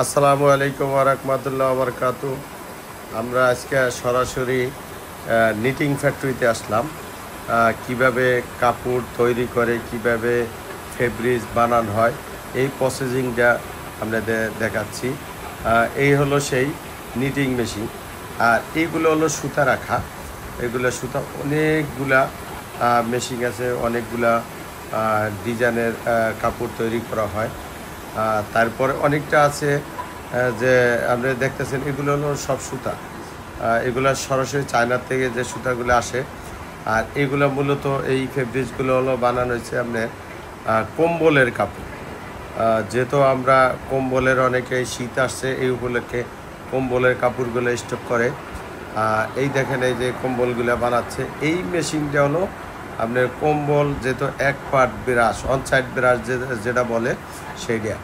আসসালামু আলাইকুম ওয়া রাহমাতুল্লাহি ওয়া বারাকাতুহু। আমরা আজকে সরাসরি নিটিং ফ্যাক্টরিতে আসলাম। কিভাবে কাপড় তৈরি করে, কিভাবে ফেব্রিক বানানো হয়, এই প্রসেসিংটা আপনাদের দেখাচ্ছি। এই হলো সেই নিটিং মেশিন। আর এইগুলো হলো সুতা রাখা। এগুলো সুতা অনেকগুলা মেশিন আছে, অনেকগুলা ডিজাইনের কাপড় তৈরি করা হয়। তারপরে অনেকটা আছে যে আপনারা দেখতেছেন, এগুলো হলো সব সুতা। এগুলো সরাসরি চায়নার থেকে যে সুতাগুলো আসে। আর এগুলো মূলত এই ফেব্রিক্সগুলো হলো বানানো হয়েছে আপনার কম্বলের কাপড়। যেহেতু আমরা কম্বলের অনেকে শীত আসছে, এই উপলক্ষে কম্বলের কাপড়গুলো স্টক করে। এই দেখেন, এই যে কম্বলগুলো বানাচ্ছে, এই মেশিনটা হলো আপনার কম্বল, যেহেতু এক পার্ট ব্রাশ, অনসাইড ব্রাশ যেটা বলে সেইটা।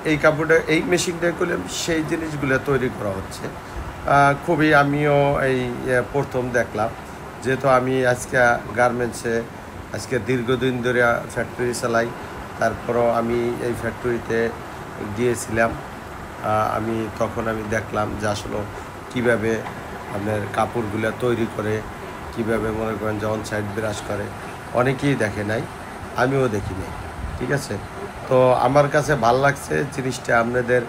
এই কাপড়টা, এই মেশিনটা করলে সেই জিনিসগুলো তৈরি করা হচ্ছে। খুবই আমিও এই প্রথম দেখলাম, যেহেতু আমি আজকে গার্মেন্টসে আজকে দীর্ঘদিন ধরে ফ্যাক্টরি চালাই। তারপরও আমি এই ফ্যাক্টরিতে গিয়েছিলাম। তখন আমি দেখলাম যে আসলে কীভাবে আপনার কাপড়গুলো তৈরি করে, কিভাবে মনে করেন যে অনসাইড ব্রাশ করে। অনেকেই দেখে নাই, আমিও দেখি নাই, ঠিক আছে। তো আমার কাছে ভাল লাগছে জিনিসটা, আপনাদের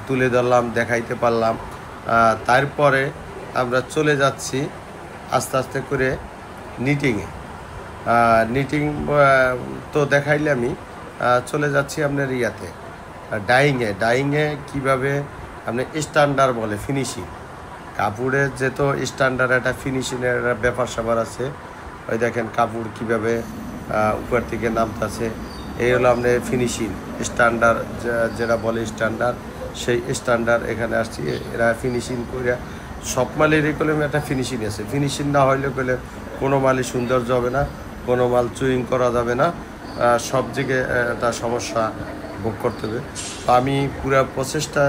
তুলে ধরলাম, দেখাইতে পারলাম। তারপরে আমরা চলে যাচ্ছি আস্তে আস্তে করে নিটিংয়ে। নিটিং তো দেখাইলামই, চলে যাচ্ছি আপনার ইয়াতে ডাইংয়ে কীভাবে আপনি স্ট্যান্ডার্ড বলে ফিনিশিং কাপড়ের, যেহেতু স্ট্যান্ডার্ড একটা ফিনিশিংয়ের একটা ব্যাপার স্যাপার আছে। ওই দেখেন কাপড় কীভাবে উপর থেকে নামতেছে, এই হলো আপনার ফিনিশিং স্ট্যান্ডার্ড, যেটা বলে স্ট্যান্ডার্ড, সেই স্ট্যান্ডার্ড এখানে আসছি। এরা ফিনিশিং করে সব মালেরই কলমে একটা ফিনিশিং আছে। ফিনিশিং না হইলে কলে কোনো মালই সৌন্দর্য হবে না, কোনো মাল চুইং করা যাবে না, সব দিকে একটা সমস্যা ভোগ করতে হবে। তো আমি পুরো প্রসেসটা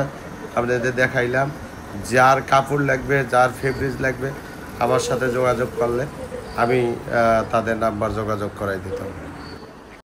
আপনাদের দেখাইলাম। যার কাপড় লাগবে, যার ফেব্রিক লাগবে, আমার সাথে যোগাযোগ করলে আমি তাদের নাম্বার যোগাযোগ করাই দিতাম।